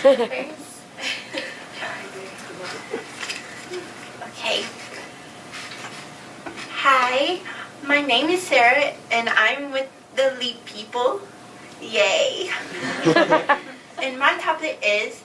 Okay. Hi, my name is Sarah, and I'm with the Leap People. Yay! And my topic is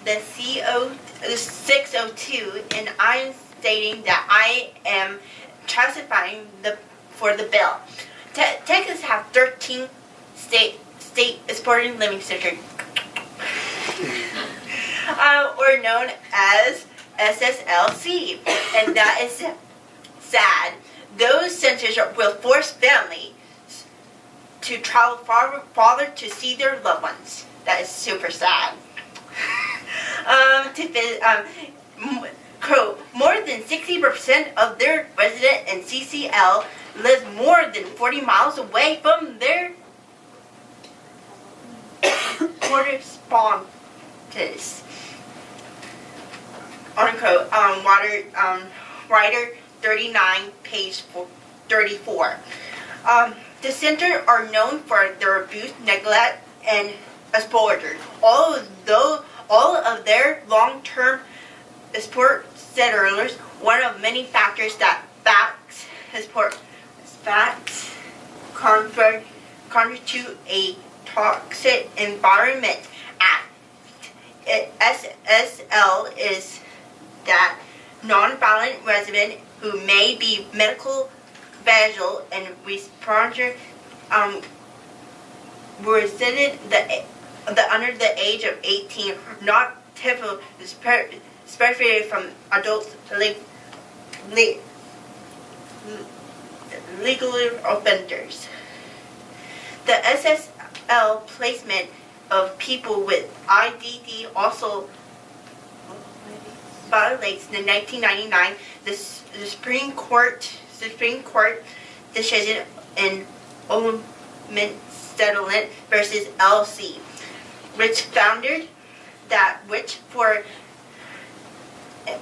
the CO602, and I'm stating that I am testifying for the bill. Texas has 13 state supported living centers, or known as SSLC, and that is sad. Those centers will force families to travel farther to see their loved ones. That is super sad. More than 60% of their residents in CCL live more than 40 miles away from their correspondents. Unquote. Writer 39, page 34. The centers are known for their abuse, neglect, and exposure. All of their long-term support settlers, one of many factors that facts contribute a toxic environment at SSL is that non-violent resident who may be medical, visual, and responsive resident under the age of 18, not typical, especially from adults legally offenders. The SSL placement of people with IDD also violates the 1999 the Supreme Court decision in Ultimate Settlement versus LC, which founded that for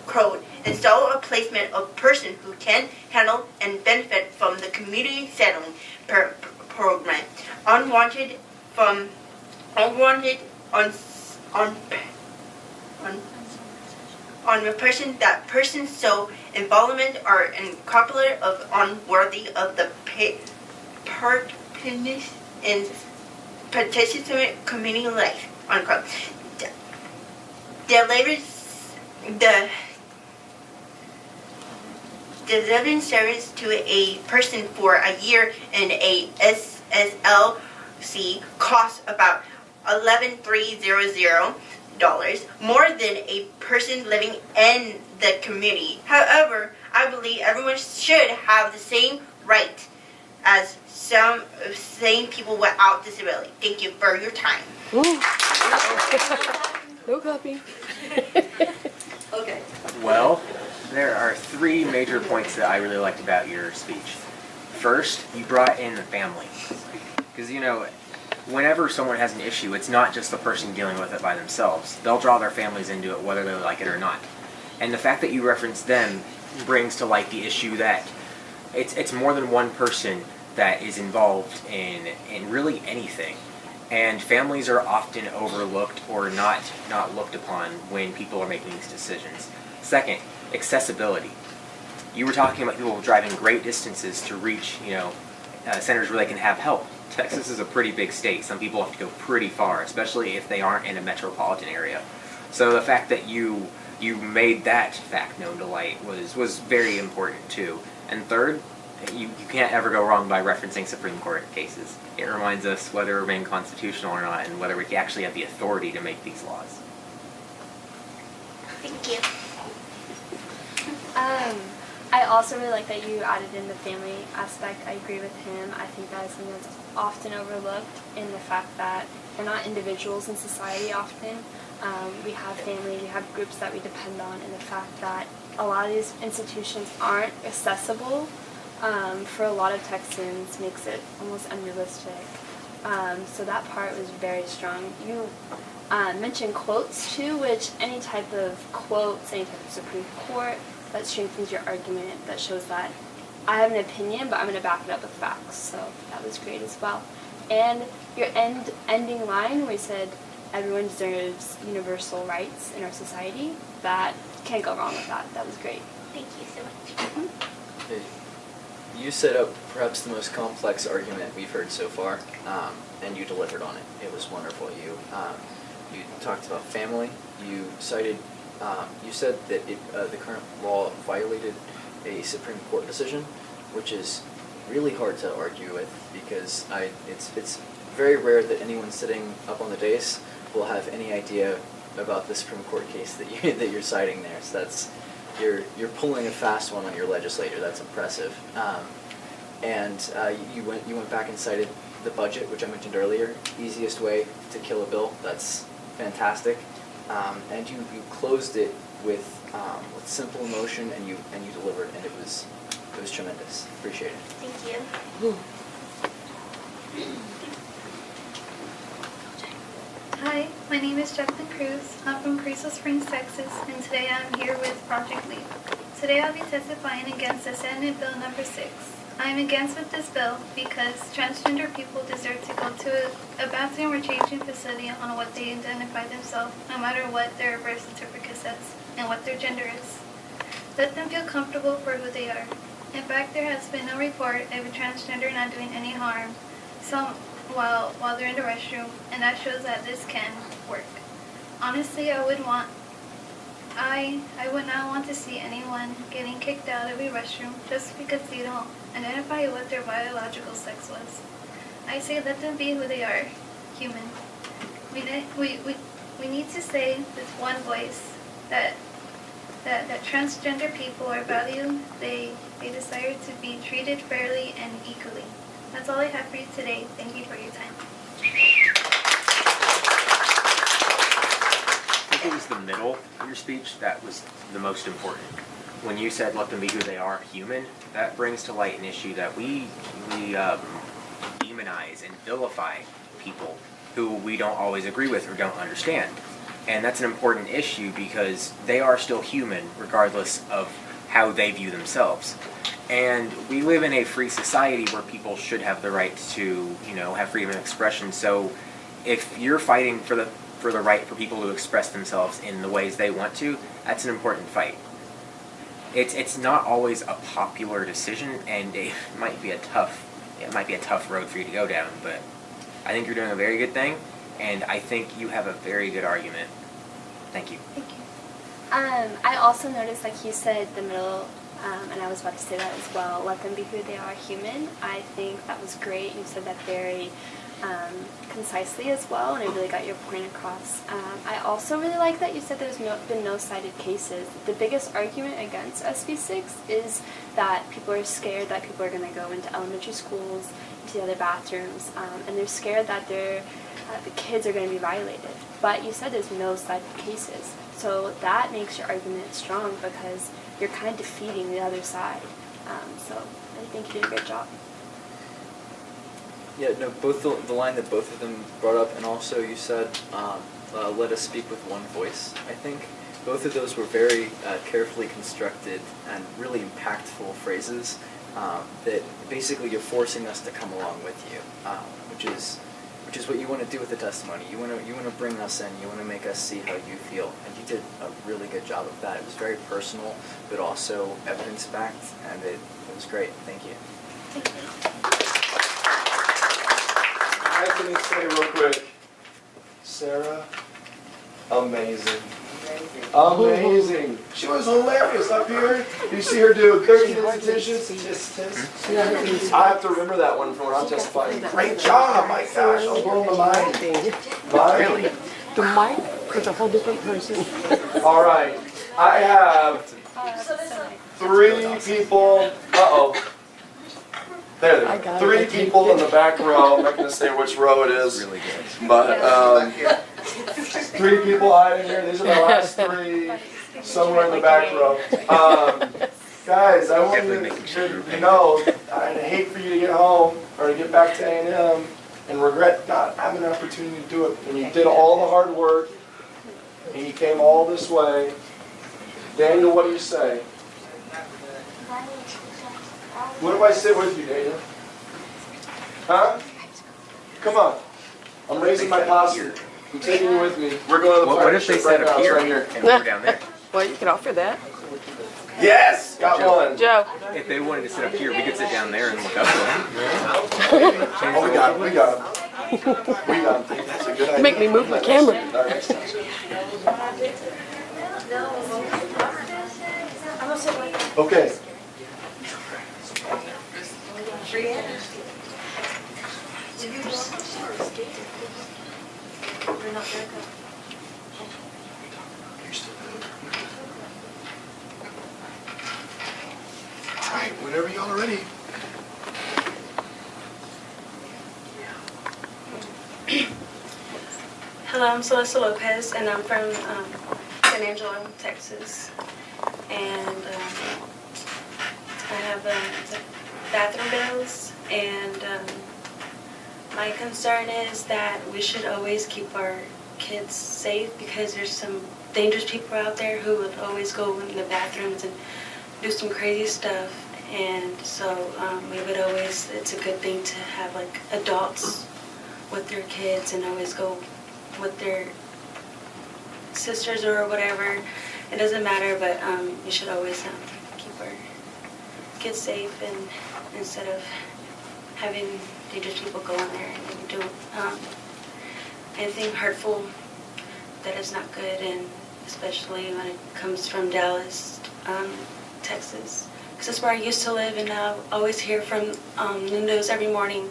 quote install a placement of person who can handle and benefit from the community settling program, unwanted on a person that person so involvement or incapable of unworthy of the participant community life, unquote. Delivering service to a person for a year in a SSLC costs about $11,300 more than a person living in the community. However, I believe everyone should have the same right as same people without disability. Thank you for your time. No copy. Okay. Well, there are three major points that I really liked about your speech. First, you brought in the family. Because, whenever someone has an issue, it's not just the person dealing with it by themselves. They'll draw their families into it whether they like it or not. And the fact that you reference them brings to light the issue that it's more than one person that is involved in really anything. And families are often overlooked or not looked upon when people are making these decisions. Second, accessibility. You were talking about people driving great distances to reach, centers where they can have help. Texas is a pretty big state. Some people have to go pretty far, especially if they aren't in a metropolitan area. So the fact that you made that fact known to light was very important too. And third, you can't ever go wrong by referencing Supreme Court cases. It reminds us whether we're being constitutional or not and whether we actually have the authority to make these laws. Thank you. I also really like that you added in the family aspect. I agree with him. I think that is something that's often overlooked in the fact that we're not individuals in society often. We have family, we have groups that we depend on, and the fact that a lot of these institutions aren't accessible for a lot of Texans makes it almost unrealistic. So that part was very strong. You mentioned quotes too, which any type of quotes, any type of Supreme Court, that strengthens your argument, that shows that I have an opinion, but I'm going to back it up with facts. So that was great as well. And your ending line where you said, everyone deserves universal rights in our society. That can't go wrong with that. That was great. Thank you so much. Okay. You set up perhaps the most complex argument we've heard so far, and you delivered on it. It was wonderful. You talked about family. You cited, you said that the current law violated a Supreme Court decision, which is really hard to argue with because it's very rare that anyone sitting up on the dais will have any idea about the Supreme Court case that you're citing there. So you're pulling a fast one on your legislator. That's impressive. You went back and cited the budget, which I mentioned earlier. Easiest way to kill a bill. That's fantastic. And you closed it with simple emotion, and you delivered, and it was tremendous. Appreciate it. Thank you. Hi, my name is Jacqueline Cruz. I'm from Crystal Springs, Texas, and today I'm here with Project LEAP. Today I'll be testifying against the Senate Bill number 6. I'm against with this bill because transgender people deserve to go to a bathroom or changing facility on what they identify themselves, no matter what their birth certificate says and what their gender is. Let them feel comfortable for who they are. In fact, there has been no report of a transgender not doing any harm while they're in the restroom, and that shows that this can work. Honestly, I would not want to see anyone getting kicked out of a restroom just because they don't identify what their biological sex was. I say let them be who they are, human. We need to say with one voice that transgender people are valued. They desire to be treated fairly and equally. That's all I have for you today. Thank you for your time. I think it was the middle of your speech that was the most important. When you said let them be who they are, human, that brings to light an issue that we demonize and vilify people who we don't always agree with or don't understand. And that's an important issue because they are still human regardless of how they view themselves. And we live in a free society where people should have the right to, have freedom of expression. So if you're fighting for the right for people to express themselves in the ways they want to, that's an important fight. It's not always a popular decision, and it might be a tough road for you to go down, but I think you're doing a very good thing, and I think you have a very good argument. Thank you. Thank you. I also noticed, like you said, the middle, and I was about to say that as well, let them be who they are, human. I think that was great. You said that very concisely as well, and I really got your point across. I also really like that you said there's been no cited cases. The biggest argument against SB 6 is that people are scared that people are going to go into elementary schools, into the other bathrooms, and they're scared that the kids are going to be violated. But you said there's no cited cases. So that makes your argument strong because you're kind of defeating the other side. So I think you did a great job. Yeah, no, both the line that both of them brought up, and also you said, let us speak with one voice, I think. Both of those were very carefully constructed and really impactful phrases that basically you're forcing us to come along with you, which is what you want to do with the testimony. You want to bring us in. You want to make us see how you feel, and you did a really good job of that. It was very personal, but also evidence-backed, and it was great. Thank you. Thank you. I can say real quick, Sarah, amazing. Amazing. She was hilarious up here. You see her do 13 institutions. I have to remember that one from when I'm testifying. Great job. My gosh, I'm blowing my mind. Really? The mic was a whole different person. All right. I have 3 people. Uh-oh. There they I are. got 3 it. people in the back row. I'm not going to say which row it is. Really good. But 3 people hiding here. These are the last 3 somewhere in the back row. Guys, I want you to know I'd hate for you to get home or to get back to A&M and regret not having an opportunity to do it. When you did all the hard work and you came all this way. Daniel, what do you say? What if I sit with you, Daniel? Huh? Come on. I'm raising my class here. I'm taking you with me. We're going to the What fire if they ship right set now. up It's here right here. and we're down there? Well, you can offer that. Yes, got one. Joe, If they wanted to sit up here, we could sit down there and look up to them. Oh, we got him. We got him. We got him. That's a good idea. make me move the camera. All right, next time. Okay. All right, whenever y'all are ready. Hello, I'm Celeste Lopez, and I'm from San Angelo, Texas. And I have the bathroom bills, and my concern is that we should always keep our kids safe because there's some dangerous people out there who would always go in the bathrooms and do some crazy stuff. And so we would always, it's a good thing to have like adults with their kids and always go with their sisters or whatever. It doesn't matter, but we should always keep our kids safe, and instead of having dangerous people go in there and do anything hurtful that is not good, and especially when it comes from Dallas, Texas. Because that's where I used to live, and I always hear from the news every morning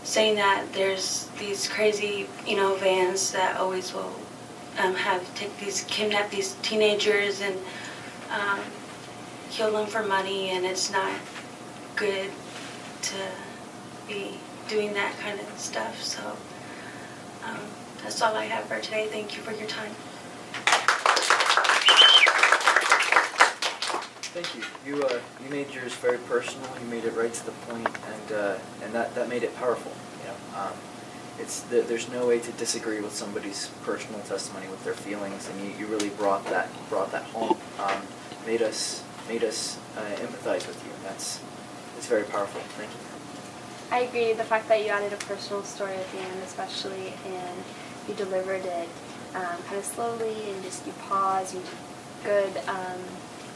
saying that there's these crazy, vans that always will kidnap these teenagers and kill them for money, and it's not good to be doing that kind of stuff. So that's all I have for today. Thank you for your time. Thank you. You made yours very personal. You made it right to the point, and that made it powerful. There's no way to disagree with somebody's personal testimony, with their feelings, and you really brought that home. Made us empathize with you. It's very powerful. Thank you. I agree. The fact that you added a personal story at the end, especially, and you delivered it kind of slowly, and just you paused, you good.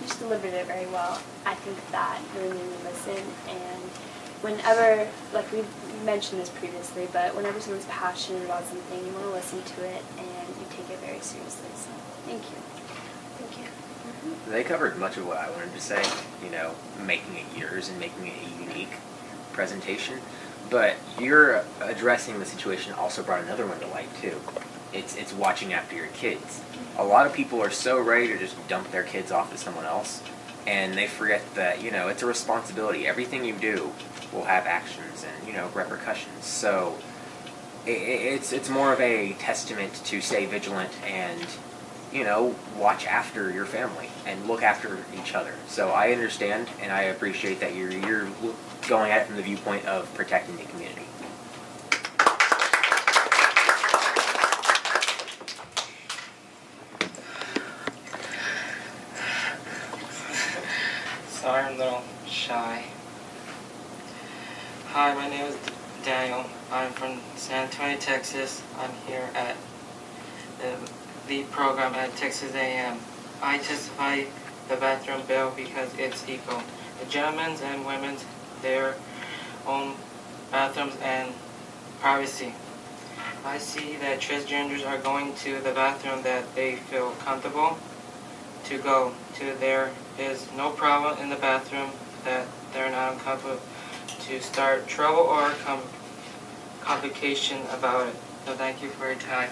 You just delivered it very well. I think that really made me listen. And whenever, like we mentioned this previously, but whenever someone's passionate about something, you want to listen to it and you take it very seriously. So thank you. Thank you. They covered much of what I wanted to say, making it yours and making it a unique presentation. But you're addressing the situation also brought another one to light too. It's watching after your kids. A lot of people are so ready to just dump their kids off to someone else, and they forget that, it's a responsibility. Everything you do will have actions and, repercussions. So it's more of a testament to stay vigilant and, watch after your family and look after each other. So I understand and I appreciate that you're going at it from the viewpoint of protecting the community. Sorry, I'm a little shy. Hi, my name is Daniel. I'm from San Antonio, Texas. I'm here at the lead program at Texas A&M. I testify the bathroom bill because it's equal. The gentlemen's and women's their own bathrooms and privacy. I see that transgenders are going to the bathroom that they feel comfortable to go to. There is no problem in the bathroom that they're not uncomfortable to start trouble or complication about it. So thank you for your time.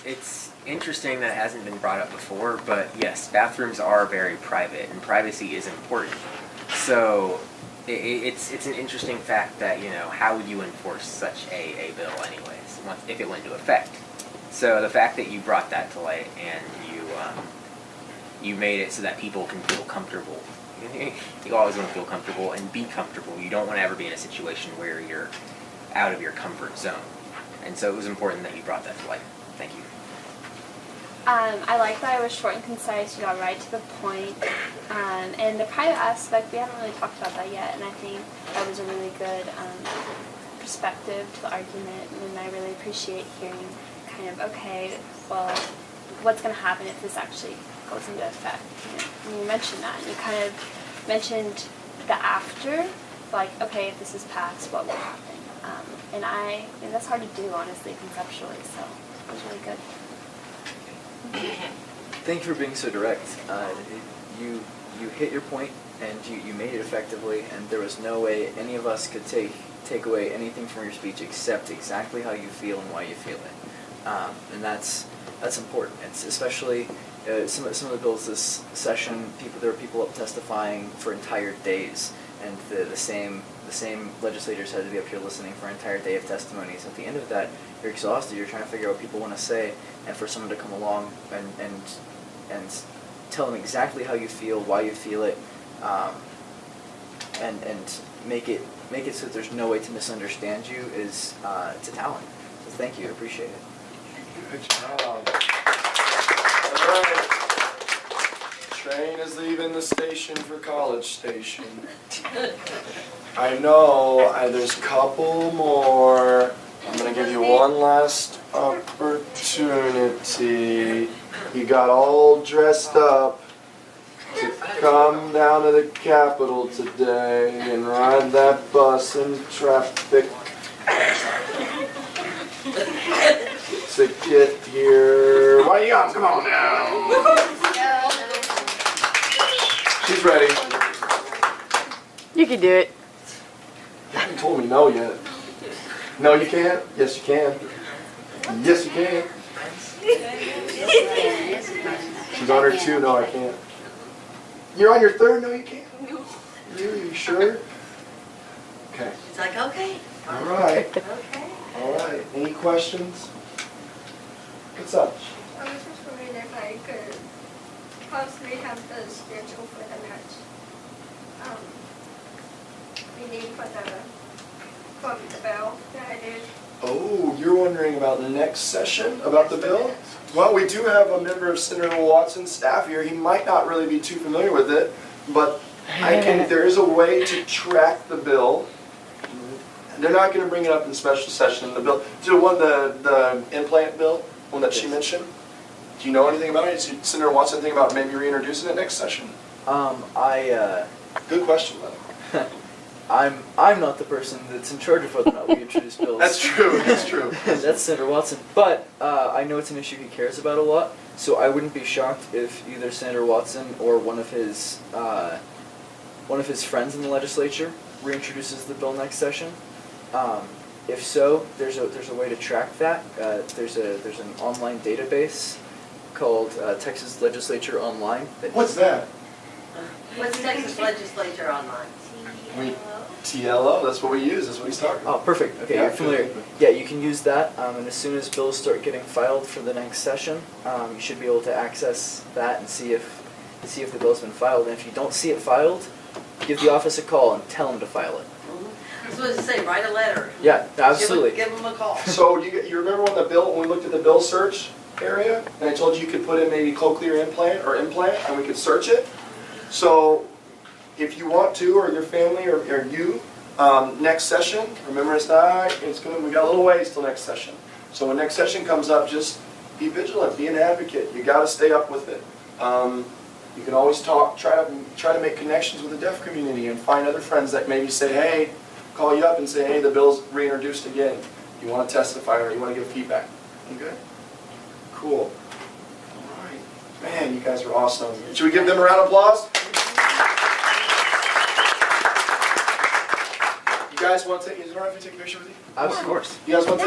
It's interesting that it hasn't been brought up before, but yes, bathrooms are very private, and privacy is important. So it's an interesting fact that, how would you enforce such a bill anyways, if it went into effect? So the fact that you brought that to light and you made it so that people can feel comfortable. You always want to feel comfortable and be comfortable. You don't want to ever be in a situation where you're out of your comfort zone. And so it was important that you brought that to light. Thank you. I like that I was short and concise. You got right to the point. And the private aspect, we haven't really talked about that yet, and I think that was a really good perspective to the argument, and I really appreciate hearing kind of, okay, well, what's going to happen if this actually goes into effect? And you mentioned that, and you kind of mentioned the after, like, okay, if this is passed, what will happen? And that's hard to do, honestly, conceptually, so it was really good. Thank you for being so direct. You hit your point, and you made it effectively, and there was no way any of us could take away anything from your speech except exactly how you feel and why you feel it. And that's important. It's especially some of the bills this session. There were people up testifying for entire days, and the same legislators had to be up here listening for an entire day of testimonies. At the end of that, you're exhausted. You're trying to figure out what people want to say, and for someone to come along and tell them exactly how you feel, why you feel it, and make it so that there's no way to misunderstand you is it's a talent. So thank you. I appreciate it. Good job. All right. Train is leaving the station for College Station. I know, there's a couple more. I'm going to give you one last opportunity. You got all dressed up to come down to the Capitol today and ride that bus in traffic to get here. Why you got? Come on now. She's ready. You can do it. You haven't told me no yet. No, you can't? Yes, you can. Yes, you can. She's on her 2. No, I can't. You're on your 3rd? No, you can't. Really? You sure? Okay. It's like, okay, All right. okay. All right. Any questions? What's up? I was just wondering if I could possibly have the schedule for the next meeting for the bill that I did. Oh, you're wondering about the next session, about the bill? Well, we do have a member of Senator Watson's staff here. He might not really be too familiar with it, but there is a way to track the bill. They're not going to bring it up in special session. The bill, the implant bill, one that she mentioned. Do you know anything about it? Did Senator Watson think about maybe reintroducing it next session? Good question, though. I'm not the person that's in charge of whether or not we introduce bills. That's true. That's true. That's Senator Watson. But I know it's an issue he cares about a lot, so I wouldn't be shocked if either Senator Watson or one of his friends in the legislature reintroduces the bill next session. If so, there's a way to track that. There's an online database called Texas Legislature Online. What's that? What's Texas Legislature Online? TLO, that's what we use, that's what he's talking about. Oh, perfect. Okay, Yeah, you're familiar. Yeah, you can use that, and as soon as bills start getting filed for the next session, you should be able to access that and see if the bill's been filed. And if you don't see it filed, give the office a call and tell them to file it. I was supposed to say, write a letter. Yeah, absolutely. Give them a call. So you remember when we looked at the bill search area, and I told you could put in maybe cochlear implant, and we could search it? So if you want to, or your family, or you, next session, remember we got a little ways till next session. So when next session comes up, just be vigilant, be an advocate. You got to stay up with it. You can always try to make connections with the deaf community and find other friends that maybe say, hey, call you up and say, hey, the bill's reintroduced again. You want to testify or you want to give feedback. Okay? Cool. All right. Man, you guys are awesome. Should we give them a round of applause? You guys want to take, is it all right if we take a picture with you? Of course. You guys want to